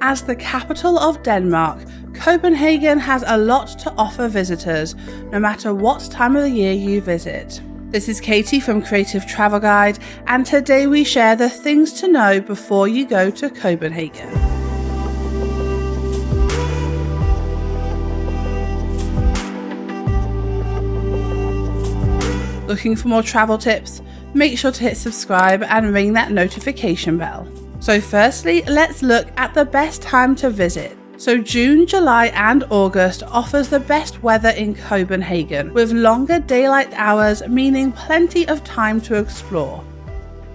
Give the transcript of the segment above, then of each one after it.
As the capital of Denmark, Copenhagen has a lot to offer visitors, no matter what time of the year you visit. This is Katie from Creative Travel Guide, and today we share the things to know before you go to Copenhagen. Looking for more travel tips? Make sure to hit subscribe and ring that notification bell. So firstly, let's look at the best time to visit. So June, July and August offers the best weather in Copenhagen, with longer daylight hours meaning plenty of time to explore.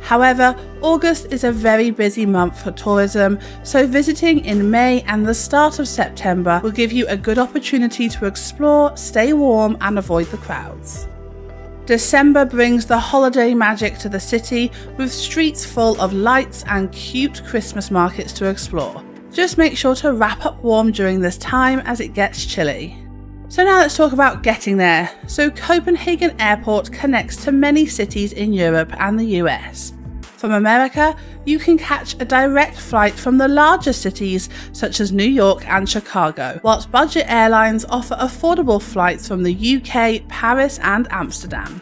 However, August is a very busy month for tourism, so visiting in May and the start of September will give you a good opportunity to explore, stay warm and avoid the crowds. December brings the holiday magic to the city, with streets full of lights and cute Christmas markets to explore. Just make sure to wrap up warm during this time as it gets chilly. So now let's talk about getting there. So Copenhagen Airport connects to many cities in Europe and the US. From America, you can catch a direct flight from the larger cities such as New York and Chicago, whilst budget airlines offer affordable flights from the UK, Paris and Amsterdam.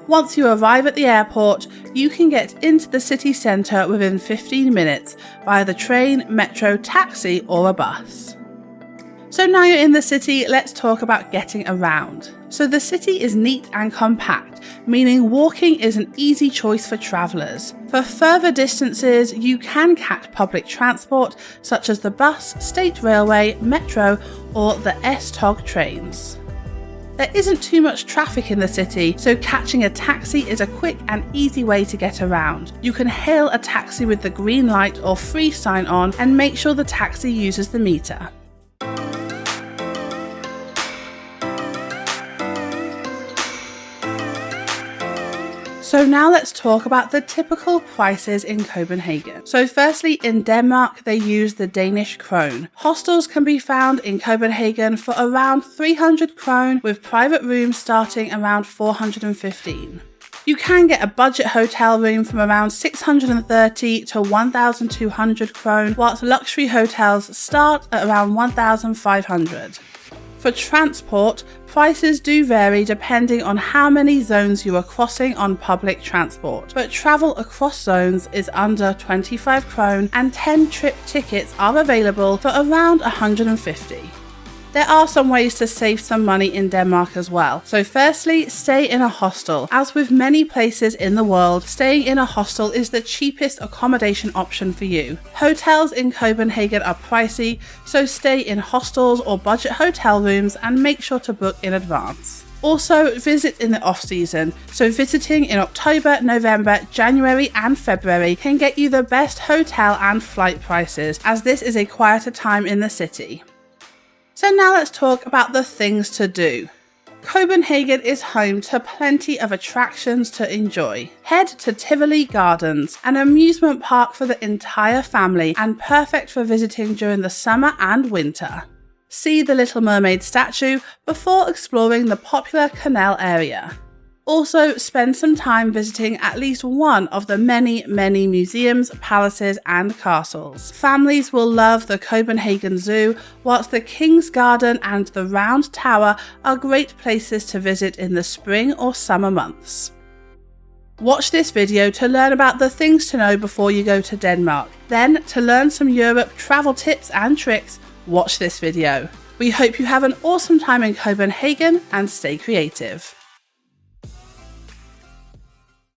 Once you arrive at the airport, you can get into the city centre within 15 minutes via the train, metro, taxi or a bus. So now you're in the city, let's talk about getting around. So the city is neat and compact, meaning walking is an easy choice for travellers. For further distances, you can catch public transport such as the bus, state railway, metro or the S-Tog trains. There isn't too much traffic in the city, so catching a taxi is a quick and easy way to get around. You can hail a taxi with the green light or free sign on and make sure the taxi uses the meter. So now let's talk about the typical prices in Copenhagen. So firstly, in Denmark, they use the Danish krone. Hostels can be found in Copenhagen for around 300 krone, with private rooms starting around 415. You can get a budget hotel room from around 630 to 1,200 krone, whilst luxury hotels start at around 1,500. For transport, prices do vary depending on how many zones you are crossing on public transport, but travel across zones is under 25 krone and 10 trip tickets are available for around 150. There are some ways to save some money in Denmark as well. So firstly, stay in a hostel. As with many places in the world, staying in a hostel is the cheapest accommodation option for you. Hotels in Copenhagen are pricey, so stay in hostels or budget hotel rooms and make sure to book in advance. Also, visit in the off-season, so visiting in October, November, January and February can get you the best hotel and flight prices, as this is a quieter time in the city. So now let's talk about the things to do. Copenhagen is home to plenty of attractions to enjoy. Head to Tivoli Gardens, an amusement park for the entire family and perfect for visiting during the summer and winter. See the Little Mermaid statue before exploring the popular canal area. Also, spend some time visiting at least one of the many museums, palaces and castles. Families will love the Copenhagen Zoo, whilst the King's Garden and the Round Tower are great places to visit in the spring or summer months. Watch this video to learn about the things to know before you go to Denmark. Then, to learn some Europe travel tips and tricks, watch this video. We hope you have an awesome time in Copenhagen and stay creative.